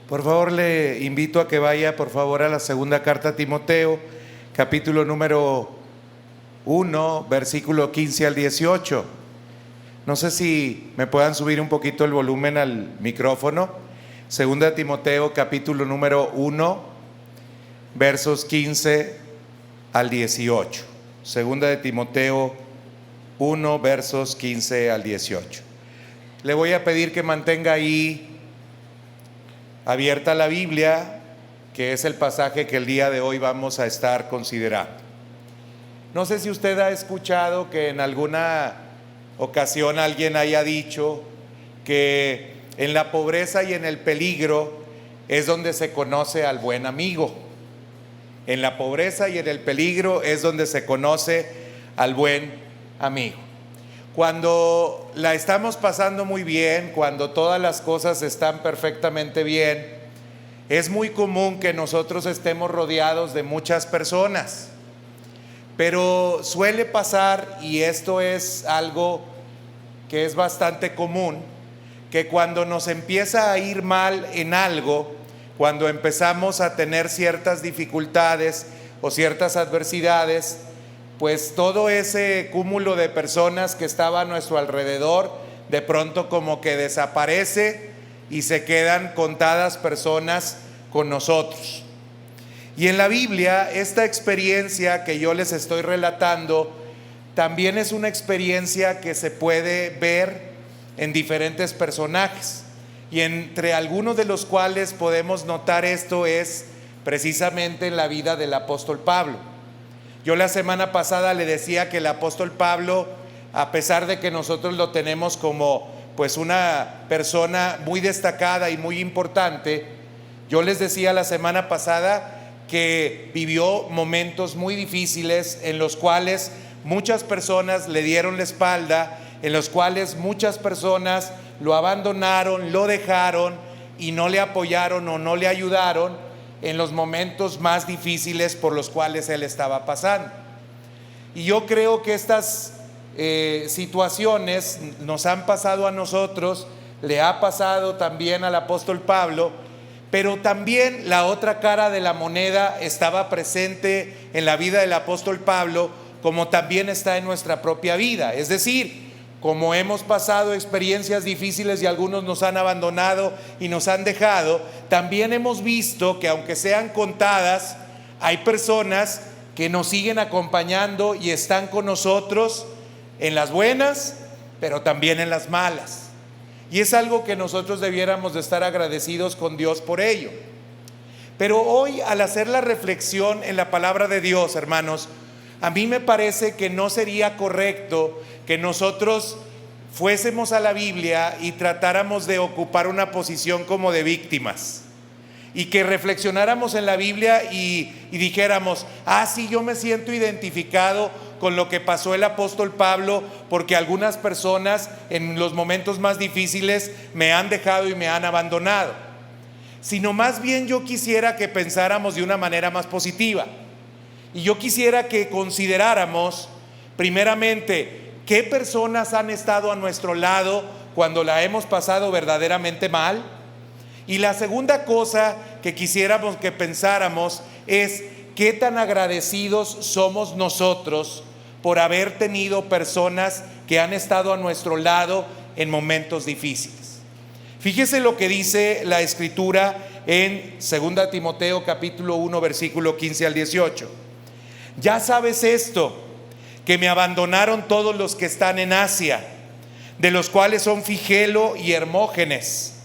Por favor, le invito a que vaya, por favor, a la segunda carta a Timoteo, capítulo número 1, versículo 15 al 18. No sé si me puedan subir un poquito el volumen al micrófono. Segunda Timoteo, capítulo número 1, versos 15 al 18. Segunda de Timoteo 1, versos 15 al 18. Le voy a pedir que mantenga ahí abierta la Biblia, que es el pasaje que el día de hoy vamos a estar considerando. No sé si usted ha escuchado que en alguna ocasión alguien haya dicho que en la pobreza y en el peligro es donde se conoce al buen amigo. En la pobreza y en el peligro es donde se conoce al buen amigo. Cuando la estamos pasando muy bien, cuando todas las cosas están perfectamente bien, es muy común que nosotros estemos rodeados de muchas personas. Pero suele pasar, y esto es algo que es bastante común, que cuando nos empieza a ir mal en algo, cuando empezamos a tener ciertas dificultades o ciertas adversidades, pues todo ese cúmulo de personas que estaba a nuestro alrededor, de pronto como que desaparece y se quedan contadas personas con nosotros. Y en la Biblia, esta experiencia que yo les estoy relatando, también es una experiencia que se puede ver en diferentes personajes. Y entre algunos de los cuales podemos notar esto es precisamente en la vida del apóstol Pablo. Yo la semana pasada le decía que el apóstol Pablo, a pesar de que nosotros lo tenemos como pues una persona muy destacada y muy importante, yo les decía la semana pasada que vivió momentos muy difíciles en los cuales muchas personas le dieron la espalda, en los cuales muchas personas lo abandonaron, lo dejaron y no le apoyaron o no le ayudaron en los momentos más difíciles por los cuales él estaba pasando. Y yo creo que estas situaciones nos han pasado a nosotros, le ha pasado también al apóstol Pablo, pero también la otra cara de la moneda estaba presente en la vida del apóstol Pablo, como también está en nuestra propia vida. Es decir, como hemos pasado experiencias difíciles y algunos nos han abandonado y nos han dejado, también hemos visto que aunque sean contadas, hay personas que nos siguen acompañando y están con nosotros en las buenas, pero también en las malas. Y es algo que nosotros debiéramos de estar agradecidos con Dios por ello. Pero hoy, al hacer la reflexión en la palabra de Dios, hermanos, a mí me parece que no sería correcto que nosotros fuésemos a la Biblia y tratáramos de ocupar una posición como de víctimas, y que reflexionáramos en la Biblia y dijéramos: sí, yo me siento identificado con lo que pasó el apóstol Pablo, porque algunas personas en los momentos más difíciles me han dejado y me han abandonado. Sino más bien yo quisiera que pensáramos de una manera más positiva. Y yo quisiera que consideráramos primeramente qué personas han estado a nuestro lado cuando la hemos pasado verdaderamente mal. Y la segunda cosa que quisiéramos que pensáramos es qué tan agradecidos somos nosotros por haber tenido personas que han estado a nuestro lado en momentos difíciles. Fíjese lo que dice la Escritura en 2 Timoteo capítulo 1 versículo 15 al 18. Ya sabes esto, que me abandonaron todos los que están en Asia, de los cuales son Figelo y Hermógenes.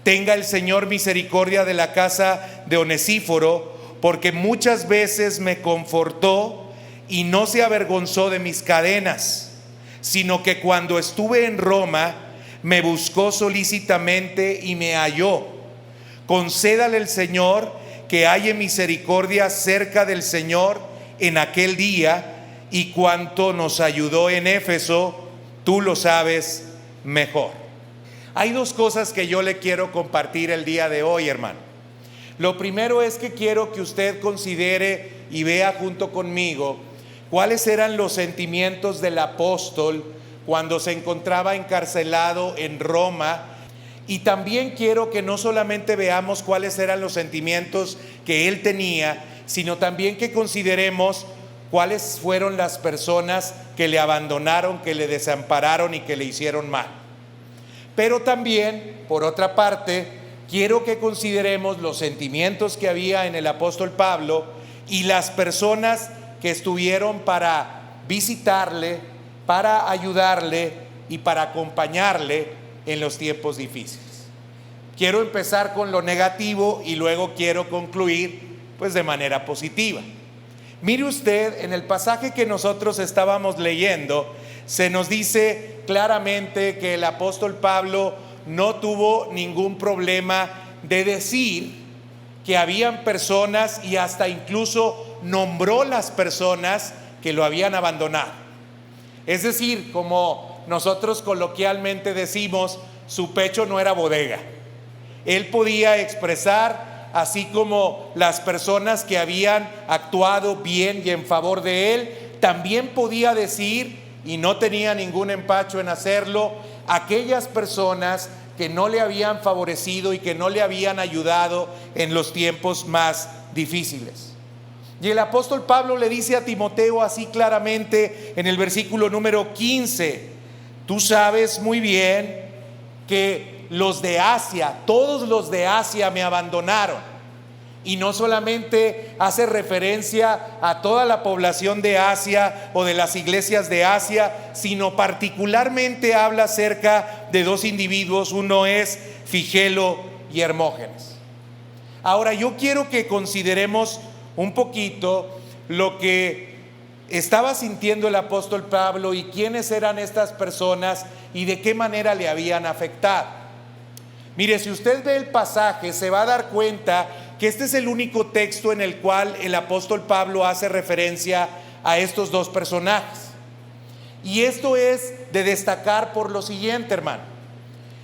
Tenga el Señor misericordia de la casa de Onesíforo, porque muchas veces me confortó y no se avergonzó de mis cadenas, sino que cuando estuve en Roma me buscó solícitamente y me halló. Concédale el Señor que halle misericordia cerca del Señor en aquel día, y cuanto nos ayudó en Éfeso, tú lo sabes mejor. Hay dos cosas que yo le quiero compartir el día de hoy, hermano. Lo primero es que quiero que usted considere y vea junto conmigo cuáles eran los sentimientos del apóstol cuando se encontraba encarcelado en Roma Y también quiero que no solamente veamos cuáles eran los sentimientos que él tenía, sino también que consideremos cuáles fueron las personas que le abandonaron, que le desampararon y que le hicieron mal. Pero también, por otra parte, quiero que consideremos los sentimientos que había en el apóstol Pablo y las personas que estuvieron para visitarle, para ayudarle y para acompañarle en los tiempos difíciles. Quiero empezar con lo negativo y luego quiero concluir pues de manera positiva. Mire usted, en el pasaje que nosotros estábamos leyendo, se nos dice claramente que el apóstol Pablo no tuvo ningún problema de decir que habían personas, y hasta incluso nombró las personas que lo habían abandonado. Es decir, como nosotros coloquialmente decimos, su pecho no era bodega. Él podía expresar, así como las personas que habían actuado bien y en favor de él, también podía decir, y no tenía ningún empacho en hacerlo, aquellas personas que no le habían favorecido y que no le habían ayudado en los tiempos más difíciles. Y el apóstol Pablo le dice a Timoteo así claramente en el versículo número 15: tú sabes muy bien que los de Asia, todos los de Asia me abandonaron. Y no solamente hace referencia a toda la población de Asia o de las iglesias de Asia, sino particularmente habla acerca de dos individuos. Uno es Figelo y Hermógenes. Ahora yo quiero que consideremos un poquito lo que estaba sintiendo el apóstol Pablo y quiénes eran estas personas y de qué manera le habían afectado. Mire, si usted ve el pasaje, se va a dar cuenta que este es el único texto en el cual el apóstol Pablo hace referencia a estos dos personajes. Y esto es de destacar por lo siguiente, hermano.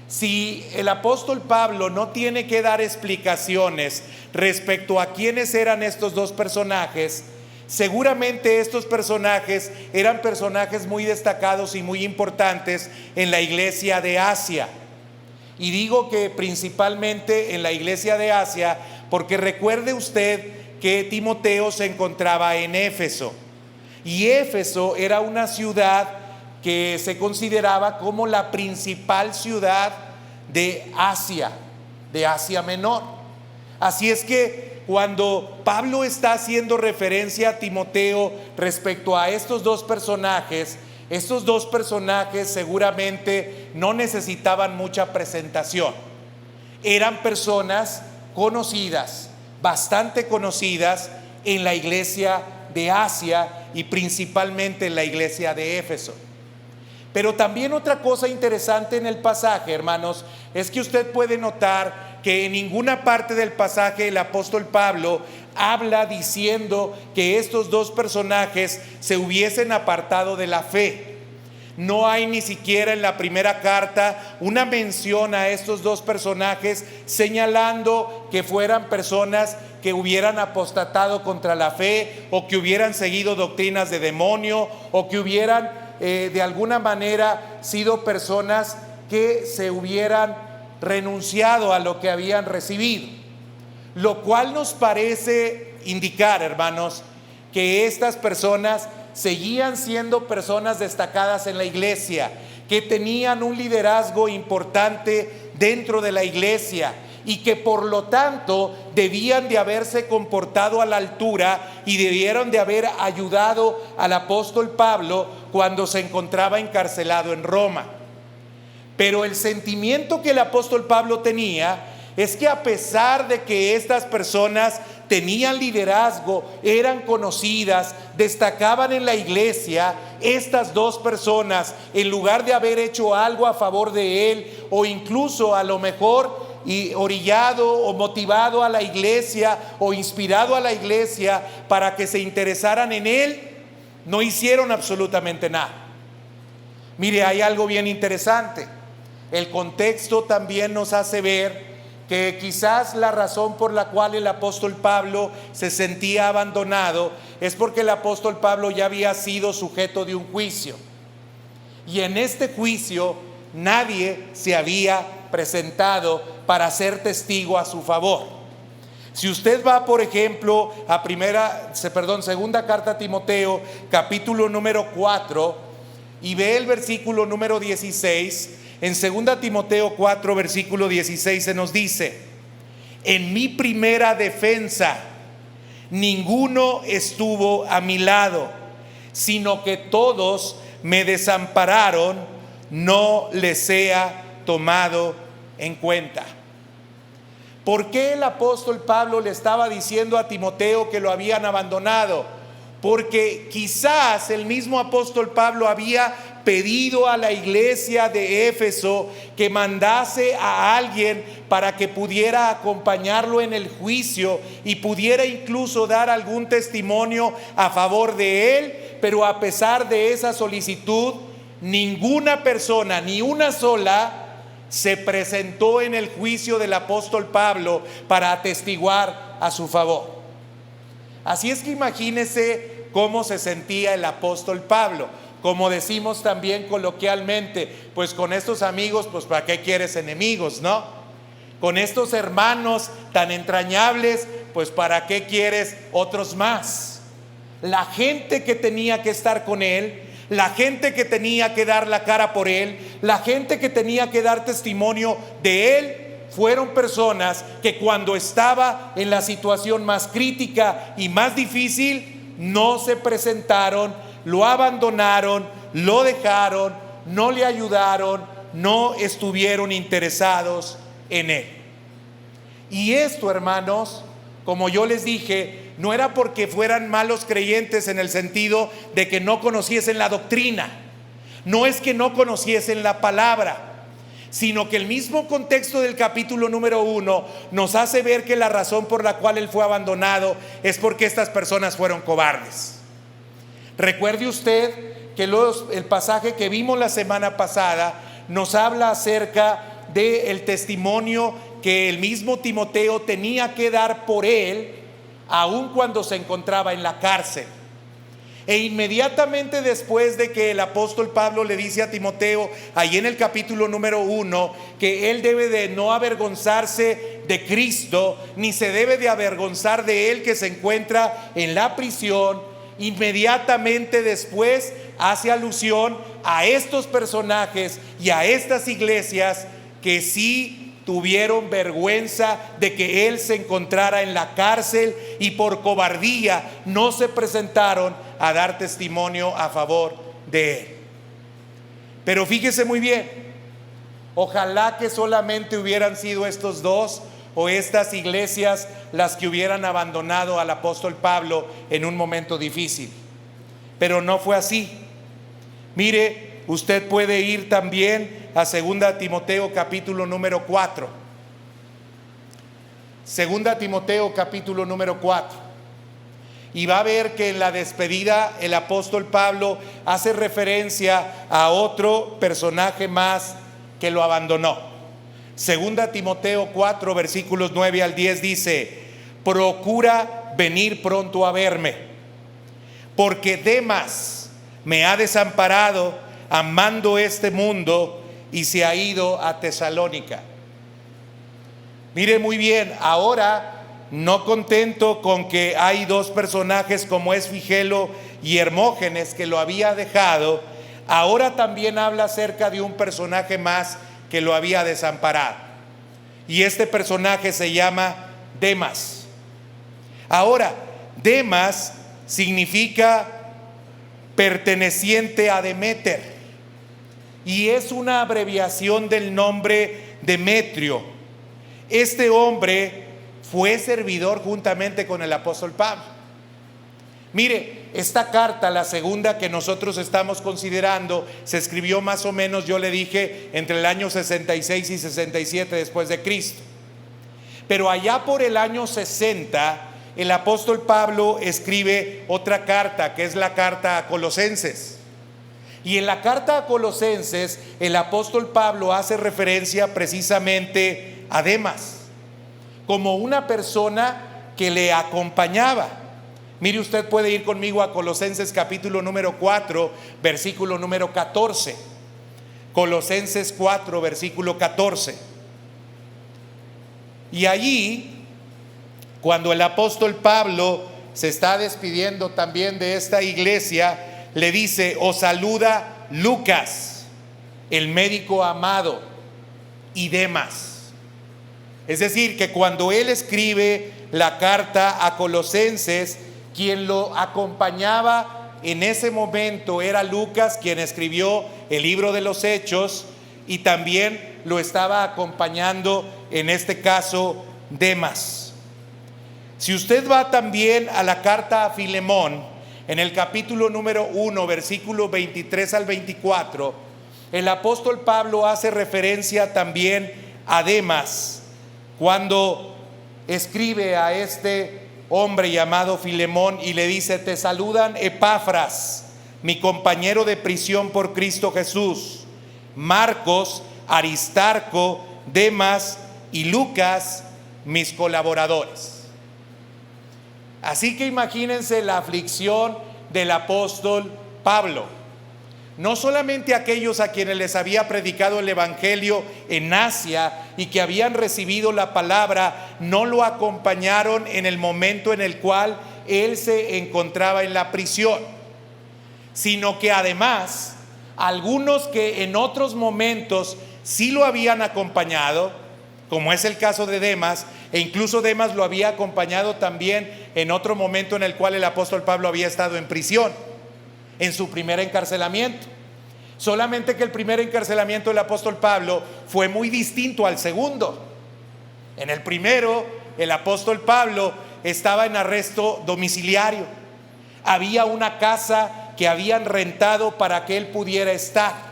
Si el apóstol Pablo no tiene que dar explicaciones respecto a quiénes eran estos dos personajes, seguramente estos personajes eran personajes muy destacados y muy importantes en la iglesia de Asia. Y digo que principalmente en la iglesia de Asia, porque recuerde usted que Timoteo se encontraba en Éfeso. Y Éfeso era una ciudad que se consideraba como la principal ciudad de Asia Menor. Así es que cuando Pablo está haciendo referencia a Timoteo respecto a estos dos personajes seguramente no necesitaban mucha presentación. Eran personas conocidas, bastante conocidas en la iglesia de Asia y principalmente en la iglesia de Éfeso. Pero también otra cosa interesante en el pasaje, hermanos, es que usted puede notar que en ninguna parte del pasaje el apóstol Pablo habla diciendo que estos dos personajes se hubiesen apartado de la fe. No hay ni siquiera en la primera carta una mención a estos dos personajes señalando que fueran personas que hubieran apostatado contra la fe o que hubieran seguido doctrinas de demonio o que hubieran de alguna manera sido personas que se hubieran renunciado a lo que habían recibido. Lo cual nos parece indicar, hermanos, que estas personas seguían siendo personas destacadas en la iglesia, que tenían un liderazgo importante dentro de la iglesia y que por lo tanto debían de haberse comportado a la altura y debieron de haber ayudado al apóstol Pablo cuando se encontraba encarcelado en Roma. Pero el sentimiento que el apóstol Pablo tenía es que a pesar de que estas personas tenían liderazgo, eran conocidas, destacaban en la iglesia, estas dos personas, en lugar de haber hecho algo a favor de él, o incluso a lo mejor orillado o motivado a la iglesia o inspirado a la iglesia para que se interesaran en él, no hicieron absolutamente nada. Mire, hay algo bien interesante. El contexto también nos hace ver que quizás la razón por la cual el apóstol Pablo se sentía abandonado es porque el apóstol Pablo ya había sido sujeto de un juicio. Y en este juicio nadie se había presentado para ser testigo a su favor. Si usted va, por ejemplo, a segunda carta a Timoteo, capítulo número 4, y ve el versículo número 16, en segunda Timoteo 4, versículo 16 se nos dice: en mi primera defensa ninguno estuvo a mi lado, sino que todos me desampararon, no les sea tomado en cuenta. ¿Por qué el apóstol Pablo le estaba diciendo a Timoteo que lo habían abandonado? Porque quizás el mismo apóstol Pablo había pedido a la iglesia de Éfeso que mandase a alguien para que pudiera acompañarlo en el juicio y pudiera incluso dar algún testimonio a favor de él, pero a pesar de esa solicitud, ninguna persona, ni una sola, se presentó en el juicio del apóstol Pablo para atestiguar a su favor. Así es que imagínese cómo se sentía el apóstol Pablo. Como decimos también coloquialmente, pues con estos amigos, pues ¿para qué quieres enemigos, no? Con estos hermanos tan entrañables, pues ¿para qué quieres otros más? La gente que tenía que estar con él, la gente que tenía que dar la cara por él, la gente que tenía que dar testimonio de él, fueron personas que cuando estaba en la situación más crítica y más difícil, no se presentaron, lo abandonaron, lo dejaron, no le ayudaron, no estuvieron interesados en él. Y esto, hermanos, como yo les dije, no era porque fueran malos creyentes en el sentido de que no conociesen la doctrina, no es que no conociesen la palabra, sino que el mismo contexto del capítulo número 1 nos hace ver que la razón por la cual él fue abandonado es porque estas personas fueron cobardes. Recuerde usted que el pasaje que vimos la semana pasada nos habla acerca del testimonio que el mismo Timoteo tenía que dar por él, aun cuando se encontraba en la cárcel. E inmediatamente después de que el apóstol Pablo le dice a Timoteo, ahí en el capítulo número 1, que él debe de no avergonzarse de Cristo, ni se debe de avergonzar de él que se encuentra en la prisión, inmediatamente después hace alusión a estos personajes y a estas iglesias que sí tuvieron vergüenza de que él se encontrara en la cárcel y por cobardía no se presentaron a dar testimonio a favor de él. Pero fíjese muy bien, ojalá que solamente hubieran sido estos dos o estas iglesias las que hubieran abandonado al apóstol Pablo en un momento difícil, pero no fue así. Mire, usted puede ir también a 2 Timoteo capítulo número 4. 2 Timoteo capítulo número 4. Y va a ver que en la despedida el apóstol Pablo hace referencia a otro personaje más que lo abandonó. 2 Timoteo 4 versículos 9 al 10 dice: procura venir pronto a verme, porque Demas me ha desamparado amando este mundo y se ha ido a Tesalónica. Mire muy bien, ahora no contento con que hay dos personajes como es Figelo y Hermógenes que lo había dejado, ahora también habla acerca de un personaje más que lo había desamparado. Y este personaje se llama Demas. Ahora, Demas significa perteneciente a Deméter y es una abreviación del nombre Demetrio. Este hombre fue servidor juntamente con el apóstol Pablo. Mire, esta carta, la segunda que nosotros estamos considerando, se escribió más o menos, yo le dije, entre el año 66 y 67 después de Cristo. Pero allá por el año 60, el apóstol Pablo escribe otra carta, que es la carta a Colosenses. Y en la carta a Colosenses, el apóstol Pablo hace referencia precisamente a Demas, como una persona que le acompañaba. Mire, usted puede ir conmigo a Colosenses capítulo número 4, versículo número 14. Colosenses 4, versículo 14. Y allí, cuando el apóstol Pablo se está despidiendo también de esta iglesia, le dice: os saluda Lucas, el médico amado, y Demas. Es decir, que cuando él escribe la carta a Colosenses, quien lo acompañaba en ese momento era Lucas, quien escribió el libro de los Hechos, y también lo estaba acompañando en este caso Demas. Si usted va también a la carta a Filemón, en el capítulo número 1, versículo 23 al 24, el apóstol Pablo hace referencia también a Demas cuando escribe a este hombre llamado Filemón y le dice: te saludan Epafras, mi compañero de prisión por Cristo Jesús, Marcos, Aristarco, Demas y Lucas, mis colaboradores. Así que imagínense la aflicción del apóstol Pablo. No solamente aquellos a quienes les había predicado el evangelio en Asia y que habían recibido la palabra, no lo acompañaron en el momento en el cual él se encontraba en la prisión, sino que además algunos que en otros momentos sí lo habían acompañado, como es el caso de Demas, e incluso Demas lo había acompañado también en otro momento en el cual el apóstol Pablo había estado en prisión, en su primer encarcelamiento. Solamente que el primer encarcelamiento del apóstol Pablo fue muy distinto al segundo. En el primero, el apóstol Pablo estaba en arresto domiciliario. Había una casa que habían rentado para que él pudiera estar.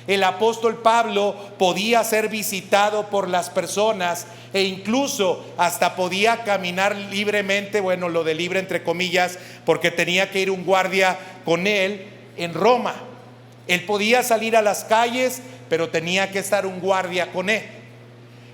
El apóstol Pablo podía ser visitado por las personas e incluso hasta podía caminar libremente, bueno, lo de libre entre comillas, porque tenía que ir un guardia con él en Roma. Él podía salir a las calles, pero tenía que estar un guardia con él.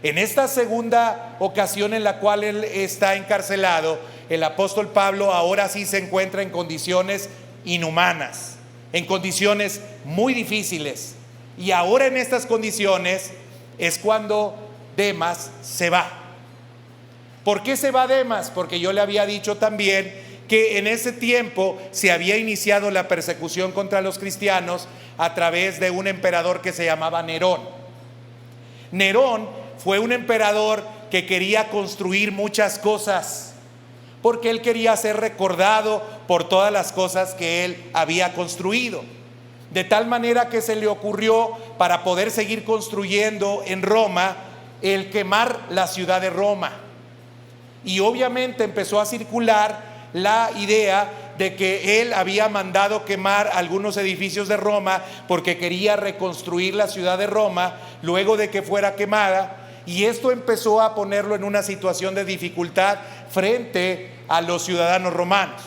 En esta segunda ocasión en la cual él está encarcelado, el apóstol Pablo ahora sí se encuentra en condiciones inhumanas, en condiciones muy difíciles. Y ahora en estas condiciones es cuando Demas se va. ¿Por qué se va Demas? Porque yo le había dicho también que en ese tiempo se había iniciado la persecución contra los cristianos a través de un emperador que se llamaba Nerón. Nerón fue un emperador que quería construir muchas cosas, porque él quería ser recordado por todas las cosas que él había construido. De tal manera que se le ocurrió, para poder seguir construyendo en Roma, el quemar la ciudad de Roma. Y obviamente empezó a circular la idea de que él había mandado quemar algunos edificios de Roma porque quería reconstruir la ciudad de Roma luego de que fuera quemada, y esto empezó a ponerlo en una situación de dificultad frente a los ciudadanos romanos.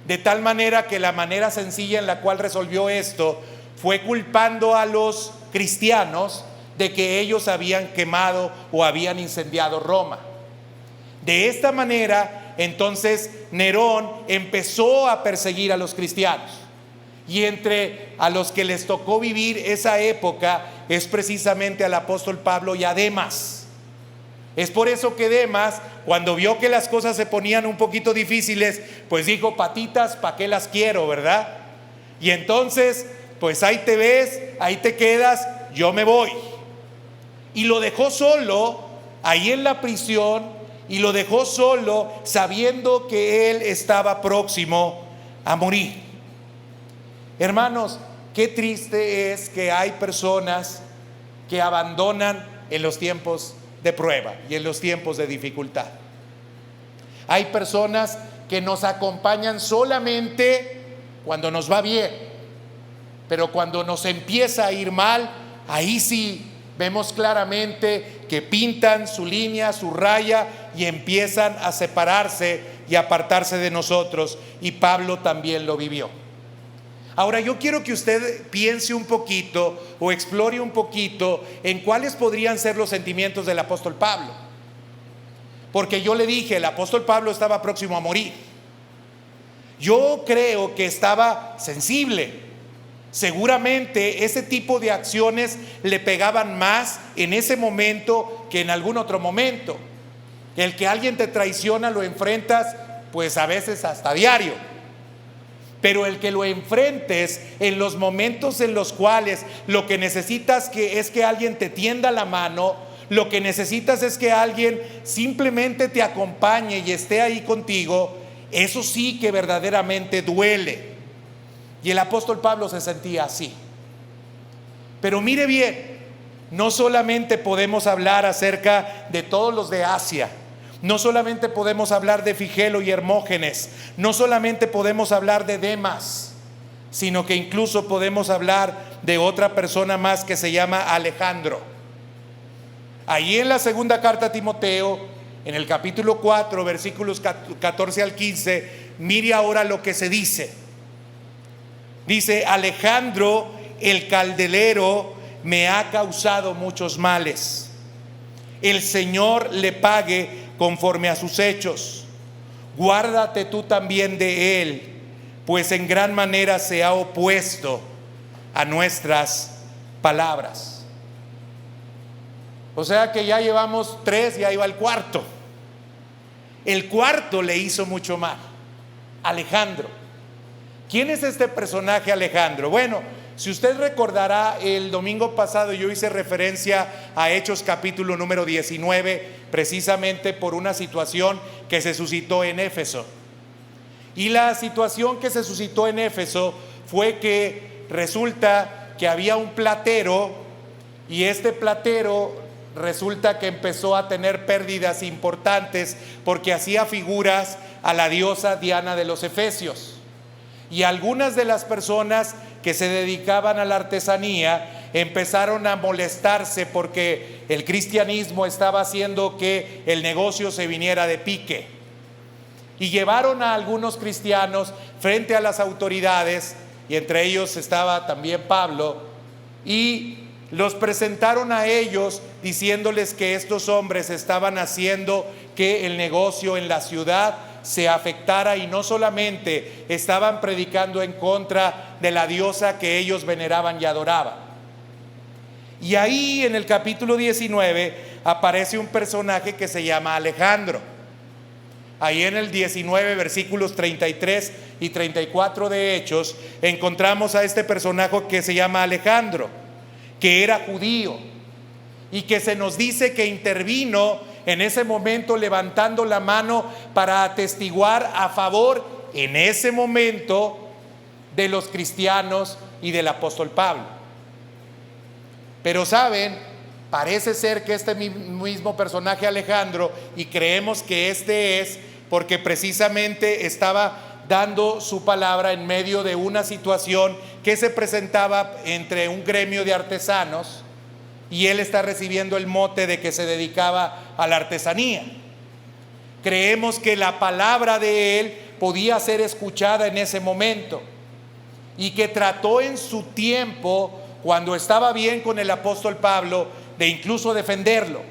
De tal manera que la manera sencilla en la cual resolvió esto fue culpando a los cristianos de que ellos habían quemado o habían incendiado Roma. De esta manera, entonces, Nerón empezó a perseguir a los cristianos. Y entre a los que les tocó vivir esa época es precisamente al apóstol Pablo y a Demas. Es por eso que Demas, cuando vio que las cosas se ponían un poquito difíciles, pues dijo: patitas, ¿para qué las quiero, verdad? Y entonces, pues ahí te ves, ahí te quedas, yo me voy. Y lo dejó solo ahí en la prisión, y lo dejó solo sabiendo que él estaba próximo a morir. Hermanos, qué triste es que hay personas que abandonan en los tiempos de prueba y en los tiempos de dificultad. Hay personas que nos acompañan solamente cuando nos va bien, pero cuando nos empieza a ir mal, ahí sí vemos claramente que pintan su línea, su raya, y empiezan a separarse y apartarse de nosotros. Y Pablo también lo vivió. Ahora yo quiero que usted piense un poquito o explore un poquito en cuáles podrían ser los sentimientos del apóstol Pablo. Porque yo le dije, el apóstol Pablo estaba próximo a morir. Yo creo que estaba sensible. Seguramente ese tipo de acciones le pegaban más en ese momento que en algún otro momento. El que alguien te traiciona lo enfrentas pues a veces hasta diario. Pero el que lo enfrentes en los momentos en los cuales lo que necesitas es que alguien te tienda la mano, lo que necesitas es que alguien simplemente te acompañe y esté ahí contigo, eso sí que verdaderamente duele. Y el apóstol Pablo se sentía así. Pero mire bien, no solamente podemos hablar acerca de todos los de Asia, no solamente podemos hablar de Figelo y Hermógenes, no solamente podemos hablar de Demas, sino que incluso podemos hablar de otra persona más que se llama Alejandro. Ahí en la segunda carta a Timoteo, en el capítulo 4, versículos 14 al 15, mire ahora lo que se dice. Dice: Alejandro el caldelero me ha causado muchos males. El Señor le pague conforme a sus hechos. Guárdate tú también de él, pues en gran manera se ha opuesto a nuestras palabras. O sea que ya llevamos 3, ya iba el cuarto. El cuarto le hizo mucho mal, Alejandro. ¿Quién es este personaje Alejandro? Bueno, si usted recordará, el domingo pasado yo hice referencia a Hechos capítulo número 19, precisamente por una situación que se suscitó en Éfeso. Y la situación que se suscitó en Éfeso fue que resulta que había un platero, y este platero resulta que empezó a tener pérdidas importantes porque hacía figuras a la diosa Diana de los Efesios. Y algunas de las personas que se dedicaban a la artesanía empezaron a molestarse porque el cristianismo estaba haciendo que el negocio se viniera de pique. Y llevaron a algunos cristianos frente a las autoridades, y entre ellos estaba también Pablo, y los presentaron a ellos diciéndoles que estos hombres estaban haciendo que el negocio en la ciudad se afectara, y no solamente estaban predicando en contra de la diosa que ellos veneraban y adoraban. Y ahí en el capítulo 19 aparece un personaje que se llama Alejandro. Ahí en el 19 versículos 33 y 34 de Hechos encontramos a este personaje que se llama Alejandro, que era judío y que se nos dice que intervino en ese momento levantando la mano para atestiguar a favor en ese momento de los cristianos y del apóstol Pablo. Pero saben, parece ser que este mismo personaje Alejandro, y creemos que este es porque precisamente estaba dando su palabra en medio de una situación que se presentaba entre un gremio de artesanos, y él está recibiendo el mote de que se dedicaba a la artesanía. Creemos que la palabra de él podía ser escuchada en ese momento, y que trató en su tiempo, cuando estaba bien con el apóstol Pablo, de incluso defenderlo.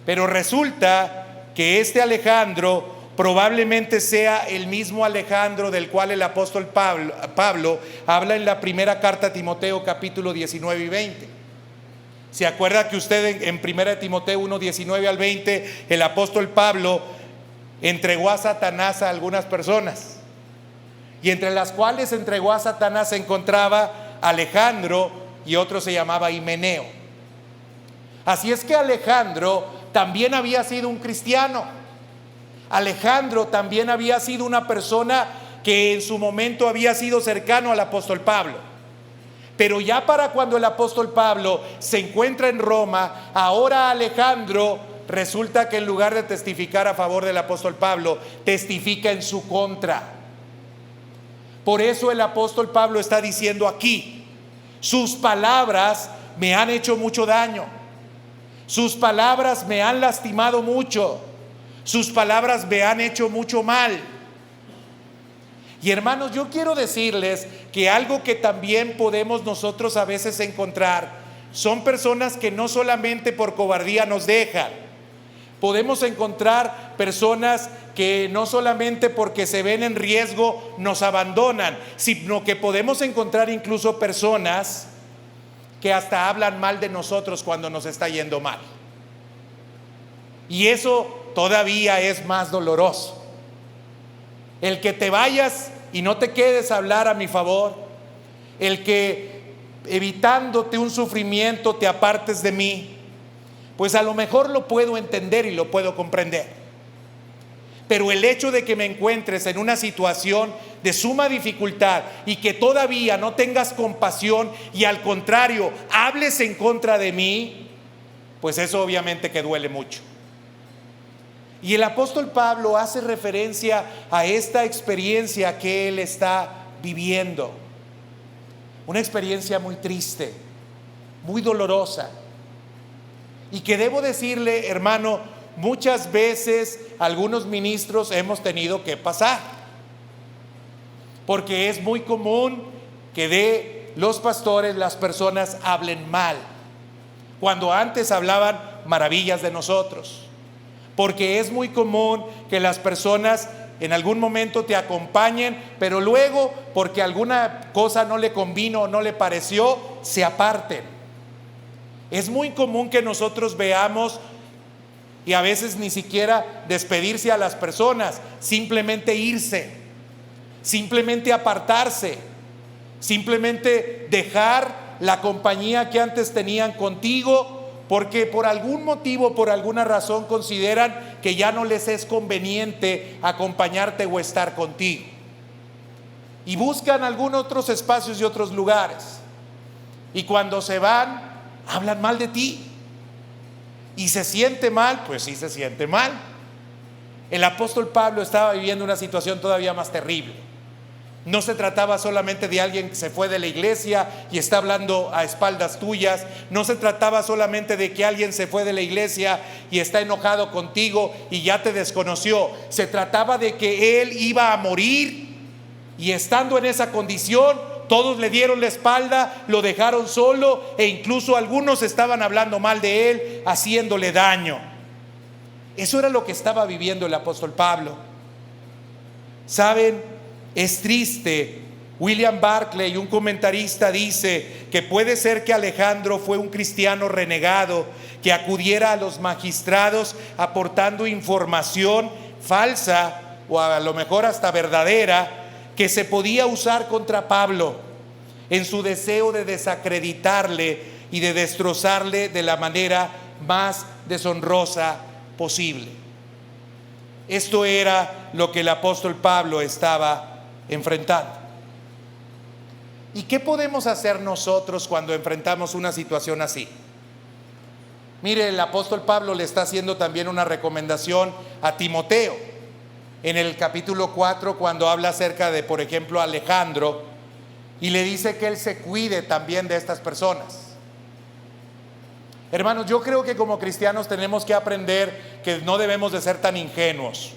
Pero resulta que este Alejandro probablemente sea el mismo Alejandro del cual el apóstol Pablo habla en la primera carta a Timoteo capítulo 19 y 20. ¿Se acuerda que usted en 1 Timoteo 1, 19 al 20, el apóstol Pablo entregó a Satanás a algunas personas? Y entre las cuales entregó a Satanás se encontraba Alejandro, y otro se llamaba Himeneo. Así es que Alejandro también había sido un cristiano. Alejandro también había sido una persona que en su momento había sido cercano al apóstol Pablo. Pero ya para cuando el apóstol Pablo se encuentra en Roma, ahora Alejandro resulta que en lugar de testificar a favor del apóstol Pablo, testifica en su contra. Por eso el apóstol Pablo está diciendo aquí: sus palabras me han hecho mucho daño, sus palabras me han lastimado mucho, sus palabras me han hecho mucho mal. Y hermanos, yo quiero decirles que algo que también podemos nosotros a veces encontrar son personas que no solamente por cobardía nos dejan. Podemos encontrar personas que no solamente porque se ven en riesgo nos abandonan, sino que podemos encontrar incluso personas que hasta hablan mal de nosotros cuando nos está yendo mal. Y eso todavía es más doloroso. El que te vayas y no te quedes a hablar a mi favor, el que evitándote un sufrimiento te apartes de mí, pues a lo mejor lo puedo entender y lo puedo comprender. Pero el hecho de que me encuentres en una situación de suma dificultad y que todavía no tengas compasión y al contrario hables en contra de mí, pues eso obviamente que duele mucho. Y el apóstol Pablo hace referencia a esta experiencia que él está viviendo. Una experiencia muy triste, muy dolorosa. Y que debo decirle, hermano, muchas veces algunos ministros hemos tenido que pasar. Porque es muy común que de los pastores las personas hablen mal, cuando antes hablaban maravillas de nosotros. Porque es muy común que las personas en algún momento te acompañen, pero luego, porque alguna cosa no le convino o no le pareció, se aparten. Es muy común que nosotros veamos, y a veces ni siquiera despedirse a las personas, simplemente irse, simplemente apartarse, simplemente dejar la compañía que antes tenían contigo, porque por algún motivo, por alguna razón consideran que ya no les es conveniente acompañarte o estar contigo. Y buscan algunos otros espacios y otros lugares. Y cuando se van, hablan mal de ti. ¿Y se siente mal? Pues sí, se siente mal. El apóstol Pablo estaba viviendo una situación todavía más terrible. No se trataba solamente de alguien que se fue de la iglesia y está hablando a espaldas tuyas. No se trataba solamente de que alguien se fue de la iglesia y está enojado contigo y ya te desconoció. Se trataba de que él iba a morir y estando en esa condición, todos le dieron la espalda, lo dejaron solo e incluso algunos estaban hablando mal de él, haciéndole daño. Eso era lo que estaba viviendo el apóstol Pablo. ¿Saben? Es triste. William Barclay, un comentarista, dice que puede ser que Alejandro fue un cristiano renegado que acudiera a los magistrados aportando información falsa o a lo mejor hasta verdadera que se podía usar contra Pablo en su deseo de desacreditarle y de destrozarle de la manera más deshonrosa posible. Esto era lo que el apóstol Pablo estaba enfrentando. ¿Y qué podemos hacer nosotros cuando enfrentamos una situación así? Mire, el apóstol Pablo le está haciendo también una recomendación a Timoteo en el capítulo 4, cuando habla acerca de, por ejemplo, Alejandro, y le dice que él se cuide también de estas personas. Hermanos, yo creo que como cristianos tenemos que aprender que no debemos de ser tan ingenuos,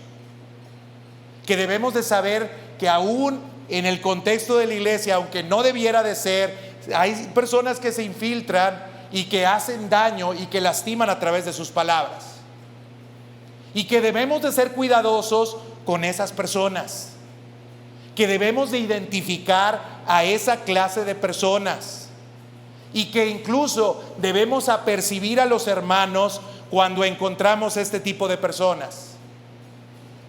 que debemos de saber que aún en el contexto de la iglesia, aunque no debiera de ser, hay personas que se infiltran y que hacen daño y que lastiman a través de sus palabras, y que debemos de ser cuidadosos con esas personas, que debemos de identificar a esa clase de personas, y que incluso debemos apercibir a los hermanos cuando encontramos este tipo de personas.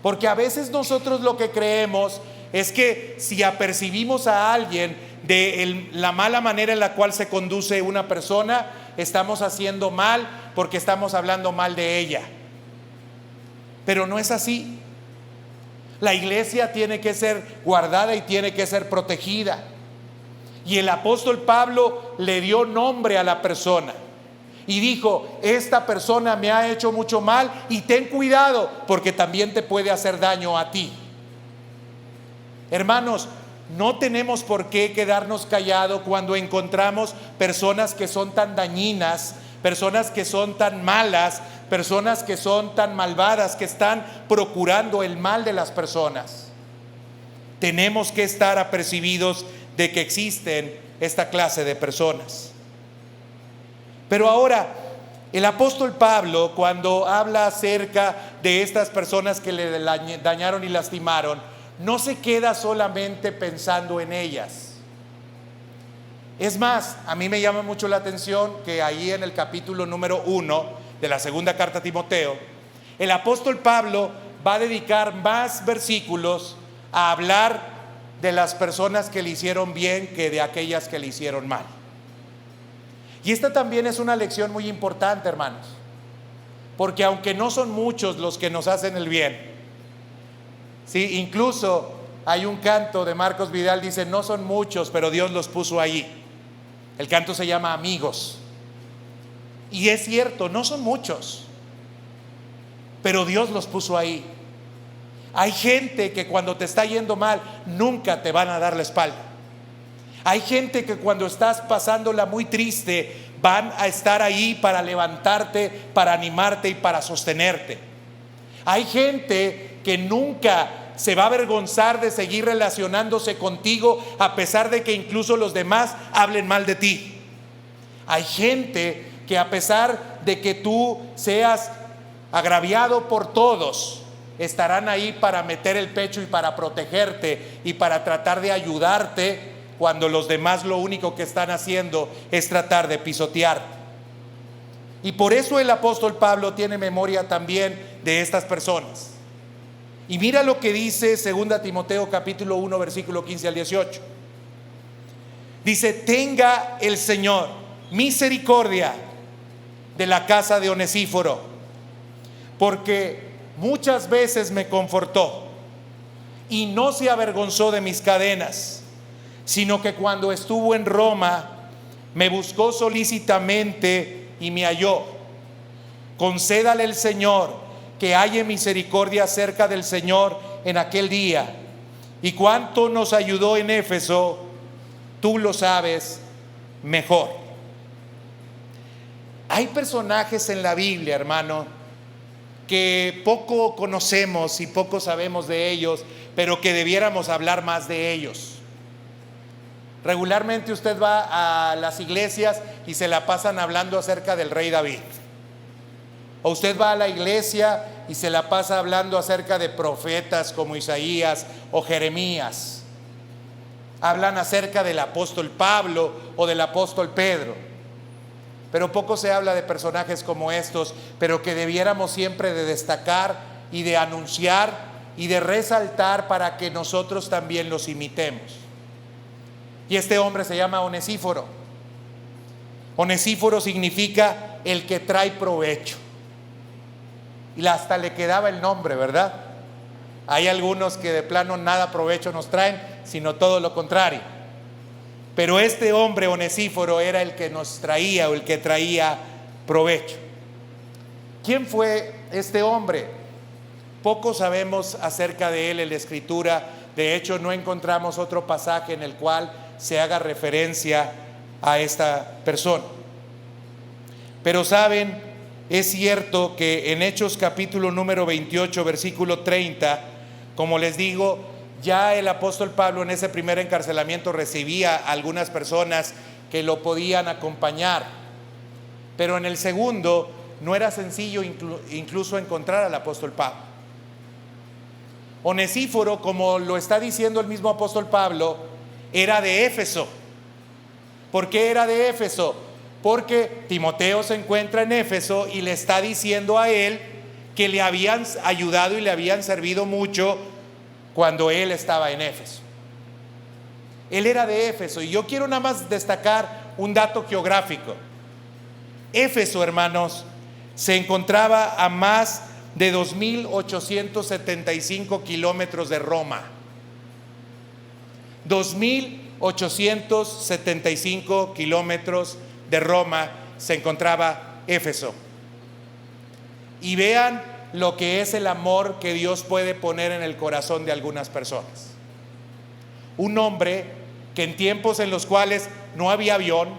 Porque a veces nosotros lo que creemos es que si apercibimos a alguien de la mala manera en la cual se conduce una persona, estamos haciendo mal porque estamos hablando mal de ella. Pero no es así. La iglesia tiene que ser guardada y tiene que ser protegida. Y el apóstol Pablo le dio nombre a la persona y dijo: esta persona me ha hecho mucho mal y ten cuidado porque también te puede hacer daño a ti. Hermanos, no tenemos por qué quedarnos callados cuando encontramos personas que son tan dañinas, personas que son tan malas, personas que son tan malvadas, que están procurando el mal de las personas. Tenemos que estar apercibidos de que existen esta clase de personas. Pero ahora, el apóstol Pablo, cuando habla acerca de estas personas que le dañaron y lastimaron, no se queda solamente pensando en ellas. Es más, a mí me llama mucho la atención que ahí en el capítulo número 1 de la segunda carta a Timoteo, El apóstol Pablo va a dedicar más versículos a hablar de las personas que le hicieron bien que de aquellas que le hicieron mal. Y esta también es una lección muy importante, hermanos, porque aunque no son muchos los que nos hacen el bien, ¿sí? Incluso hay un canto de Marcos Vidal, dice: no son muchos, pero Dios los puso ahí. El canto se llama Amigos. Y es cierto, no son muchos, pero Dios los puso ahí. Hay gente que cuando te está yendo mal nunca te van a dar la espalda. Hay gente que cuando estás pasándola muy triste van a estar ahí para levantarte, para animarte y para sostenerte. Hay gente que nunca se va a avergonzar de seguir relacionándose contigo a pesar de que incluso los demás hablen mal de ti. Hay gente que a pesar de que tú seas agraviado por todos, estarán ahí para meter el pecho y para protegerte y para tratar de ayudarte cuando los demás lo único que están haciendo es tratar de pisotearte. Y por eso el apóstol Pablo tiene memoria también de estas personas. Y mira lo que dice 2 Timoteo capítulo 1 versículo 15 al 18. Dice: tenga el Señor misericordia de la casa de Onesíforo, porque muchas veces me confortó y no se avergonzó de mis cadenas, sino que cuando estuvo en Roma me buscó solícitamente y me halló. Concédale el Señor que halle misericordia cerca del Señor en aquel día. Y cuánto nos ayudó en Éfeso, tú lo sabes mejor. Hay personajes en la Biblia, hermano, que poco conocemos y poco sabemos de ellos, pero que debiéramos hablar más de ellos. Regularmente usted va a las iglesias y se la pasan hablando acerca del rey David. O usted va a la iglesia y se la pasa hablando acerca de profetas como Isaías o Jeremías. Hablan acerca del apóstol Pablo o del apóstol Pedro. Pero poco se habla de personajes como estos, pero que debiéramos siempre de destacar y de anunciar y de resaltar para que nosotros también los imitemos. Y este hombre se llama Onesíforo. Onesíforo significa el que trae provecho. Y hasta le quedaba el nombre, ¿verdad? Hay algunos que de plano nada provecho nos traen, sino todo lo contrario. Pero este hombre Onesíforo era el que nos traía o el que traía provecho. ¿Quién fue este hombre? Poco sabemos acerca de él en la Escritura. De hecho, no encontramos otro pasaje en el cual se haga referencia a esta persona. Pero saben, es cierto que en Hechos capítulo número 28 versículo 30, como les digo, ya el apóstol Pablo en ese primer encarcelamiento recibía a algunas personas que lo podían acompañar, pero en el segundo no era sencillo incluso encontrar al apóstol Pablo. Onesíforo, como lo está diciendo el mismo apóstol Pablo, era de Éfeso. ¿Por qué era de Éfeso? Porque Timoteo se encuentra en Éfeso y le está diciendo a él que le habían ayudado y le habían servido mucho cuando él estaba en Éfeso. Él era de Éfeso, y yo quiero nada más destacar un dato geográfico. Éfeso, hermanos, se encontraba a más de 2.875 kilómetros de Roma. 2.875 kilómetros de Roma se encontraba Éfeso. Y vean lo que es el amor que Dios puede poner en el corazón de algunas personas. Un hombre que en tiempos en los cuales no había avión,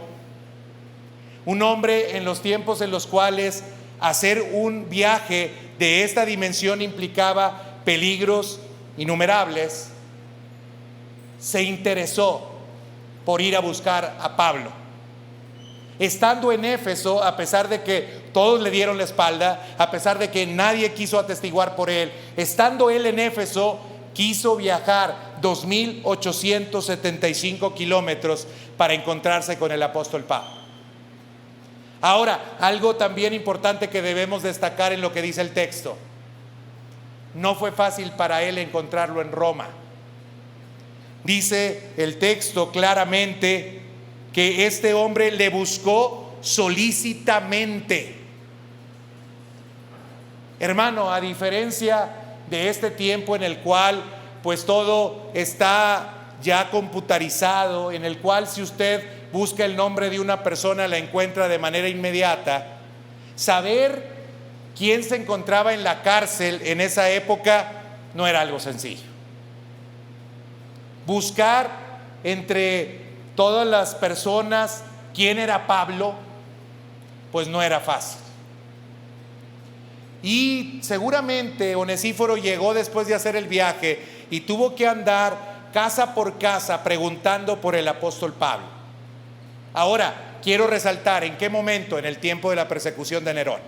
un hombre en los tiempos en los cuales hacer un viaje de esta dimensión implicaba peligros innumerables, se interesó por ir a buscar a Pablo. Estando en Éfeso, a pesar de que todos le dieron la espalda, a pesar de que nadie quiso atestiguar por él, estando él en Éfeso, quiso viajar 2.875 kilómetros para encontrarse con el apóstol Pablo. Ahora, algo también importante que debemos destacar en lo que dice el texto. no fue fácil para él encontrarlo en Roma. Dice el texto claramente que este hombre le buscó solícitamente. Hermano, a diferencia de este tiempo en el cual pues todo está ya computarizado, en el cual si usted busca el nombre de una persona la encuentra de manera inmediata, saber quién se encontraba en la cárcel en esa época no era algo sencillo. Buscar entre todas las personas quién era Pablo, pues no era fácil. Y seguramente Onesíforo llegó después de hacer el viaje y tuvo que andar casa por casa preguntando por el apóstol Pablo. Ahora, quiero resaltar en qué momento, en el tiempo de la persecución de Nerón.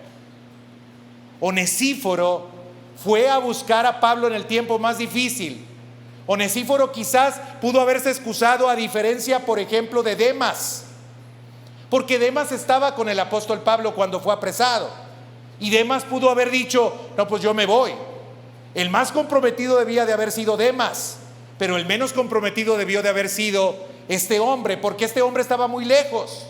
Onesíforo fue a buscar a Pablo en el tiempo más difícil. Onesíforo quizás pudo haberse excusado, a diferencia, por ejemplo, de Demas, porque Demas estaba con el apóstol Pablo cuando fue apresado, y Demas pudo haber dicho: no, pues yo me voy. El más comprometido debía de haber sido Demas, pero el menos comprometido debió de haber sido este hombre, porque este hombre estaba muy lejos.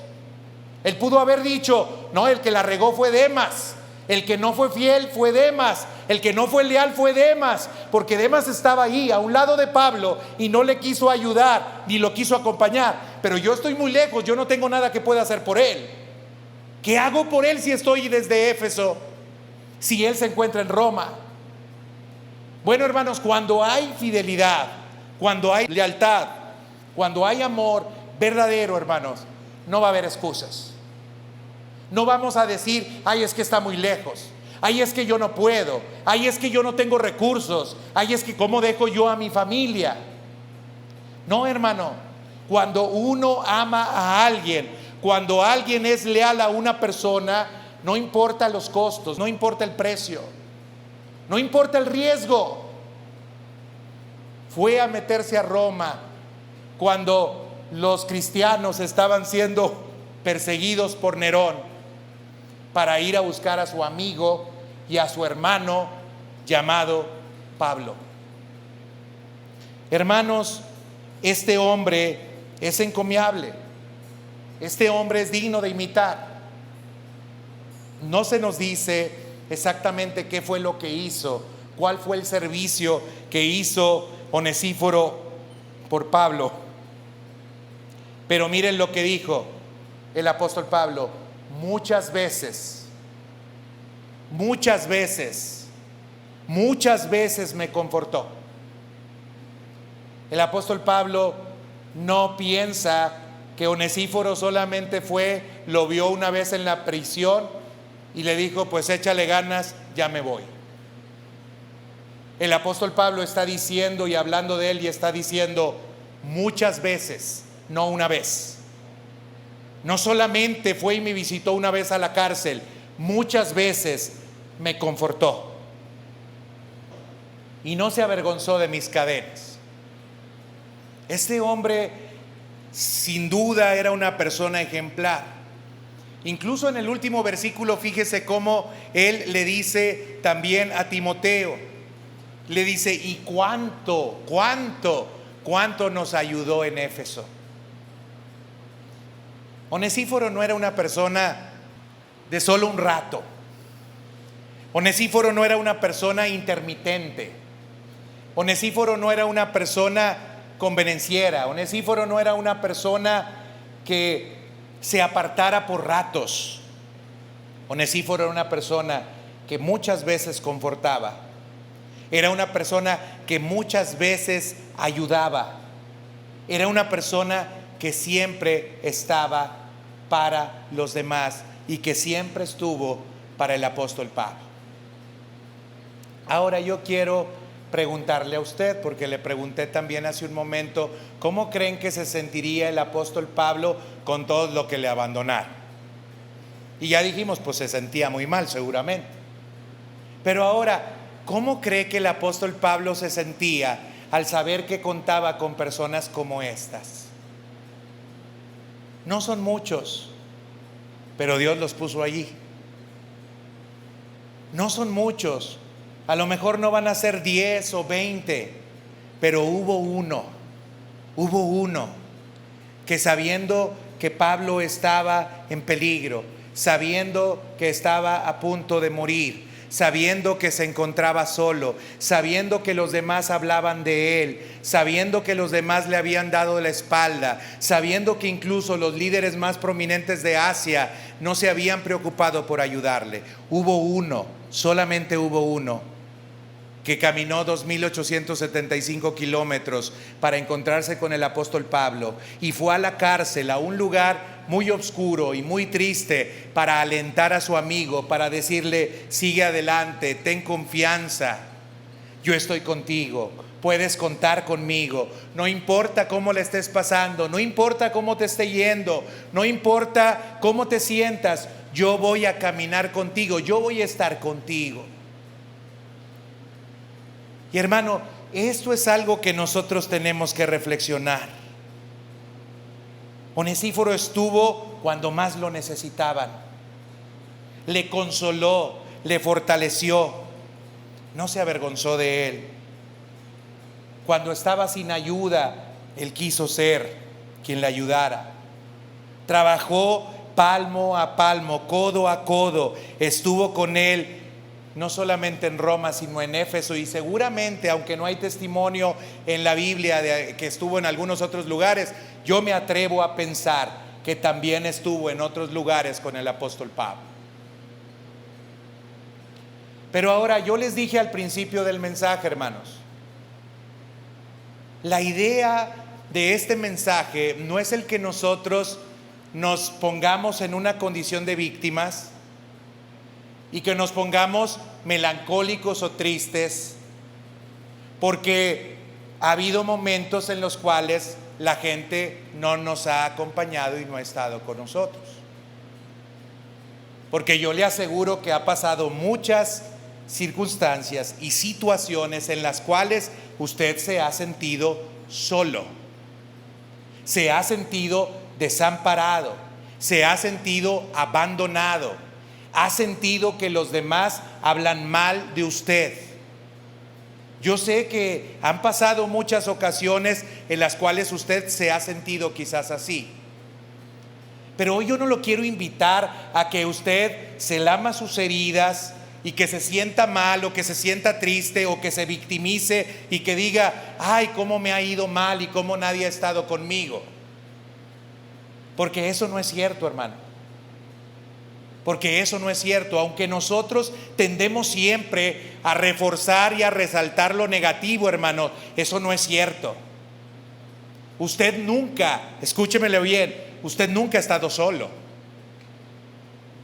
Él pudo haber dicho: no, el que la regó fue Demas, el que no fue fiel fue Demas, el que no fue leal fue Demas, porque Demas estaba ahí a un lado de Pablo y no le quiso ayudar ni lo quiso acompañar. Pero yo estoy muy lejos, yo no tengo nada que pueda hacer por él. ¿Qué hago por él si estoy desde Éfeso, si él se encuentra en Roma? Bueno, hermanos, cuando hay fidelidad, cuando hay lealtad, cuando hay amor verdadero, hermanos, no va a haber excusas. No vamos a decir: ay, es que está muy lejos, ay, es que yo no puedo, ay, es que yo no tengo recursos, ay, es que ¿cómo dejo yo a mi familia? No, hermano, cuando uno ama a alguien, cuando alguien es leal a una persona, no importa los costos, no importa el precio, no importa el riesgo. Fue a meterse a Roma cuando los cristianos estaban siendo perseguidos por Nerón, para ir a buscar a su amigo y a su hermano llamado Pablo. Hermanos, este hombre es encomiable, este hombre es digno de imitar. No se nos dice exactamente qué fue lo que hizo, cuál fue el servicio que hizo Onesíforo por Pablo, pero miren lo que dijo el apóstol Pablo: muchas veces me confortó. El apóstol Pablo no piensa que Onesíforo solamente fue, lo vio una vez en la prisión y le dijo: pues échale ganas, ya me voy. El apóstol Pablo está diciendo y hablando de él y está diciendo: muchas veces, no una vez. No solamente fue y me visitó una vez a la cárcel, muchas veces me confortó y no se avergonzó de mis cadenas. Este hombre sin duda era una persona ejemplar. Incluso en el último versículo, fíjese cómo él le dice también a Timoteo, le dice: y cuánto nos ayudó en Éfeso. Onesíforo no era una persona de solo un rato. Onesíforo no era una persona intermitente. Onesíforo no era una persona convenenciera. Onesíforo no era una persona que se apartara por ratos. Onesíforo era una persona que muchas veces confortaba. Era una persona que muchas veces ayudaba. Era una persona que siempre estaba para los demás y que siempre estuvo para el apóstol Pablo. Ahora yo quiero preguntarle a usted, porque le pregunté también hace un momento, ¿cómo creen que se sentiría el apóstol Pablo con todo lo que le abandonaron? Y ya dijimos, pues se sentía muy mal seguramente. Pero ahora, ¿cómo cree que el apóstol Pablo se sentía al saber que contaba con personas como estas? No son muchos, pero Dios los puso allí. No son muchos, A lo mejor no van a ser 10 o 20, pero hubo uno que, sabiendo que Pablo estaba en peligro, sabiendo que estaba a punto de morir, sabiendo que se encontraba solo, sabiendo que los demás hablaban de él, sabiendo que los demás le habían dado la espalda, sabiendo que incluso los líderes más prominentes de Asia no se habían preocupado por ayudarle. Hubo uno, solamente hubo uno, que caminó 2.875 kilómetros para encontrarse con el apóstol Pablo, y fue a la cárcel, a un lugar muy oscuro y muy triste, para alentar a su amigo, para decirle: sigue adelante, ten confianza, yo estoy contigo, puedes contar conmigo, no importa cómo le estés pasando, no importa cómo te esté yendo, no importa cómo te sientas, yo voy a caminar contigo, yo voy a estar contigo. Y hermano, esto es algo que nosotros tenemos que reflexionar. Onesíforo estuvo cuando más lo necesitaban. Le consoló, le fortaleció, no se avergonzó de él. Cuando estaba sin ayuda, él quiso ser quien le ayudara. Trabajó palmo a palmo, codo a codo, estuvo con él, no solamente en Roma, sino en Éfeso, y seguramente, aunque no hay testimonio en la Biblia de que estuvo en algunos otros lugares, yo me atrevo a pensar que también estuvo en otros lugares con el apóstol Pablo. Pero ahora, yo les dije al principio del mensaje, hermanos, la idea de este mensaje no es el que nosotros nos pongamos en una condición de víctimas y que nos pongamos melancólicos o tristes, porque ha habido momentos en los cuales la gente no nos ha acompañado y no ha estado con nosotros. Porque yo le aseguro que ha pasado muchas circunstancias y situaciones en las cuales usted se ha sentido solo, se ha sentido desamparado, se ha sentido abandonado, ha sentido que los demás hablan mal de usted. Yo sé que han pasado muchas ocasiones en las cuales usted se ha sentido quizás así, pero hoy yo no lo quiero invitar a que usted se lama sus heridas y que se sienta mal, o que se sienta triste, o que se victimice y que diga: ay, cómo me ha ido mal y cómo nadie ha estado conmigo. Porque eso no es cierto, hermano. Porque eso no es cierto. Aunque nosotros tendemos siempre a reforzar y a resaltar lo negativo, hermano, eso no es cierto. Usted nunca, escúchemelo bien, usted nunca ha estado solo.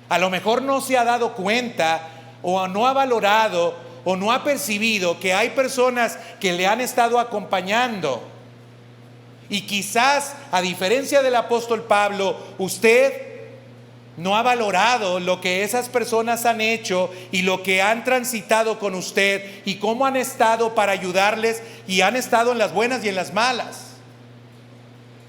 A lo mejor no se ha dado cuenta, o no ha valorado, o no ha percibido que hay personas que le han estado acompañando. Y quizás, a diferencia del apóstol Pablo, usted no ha valorado lo que esas personas han hecho y lo que han transitado con usted y cómo han estado para ayudarles, y han estado en las buenas y en las malas.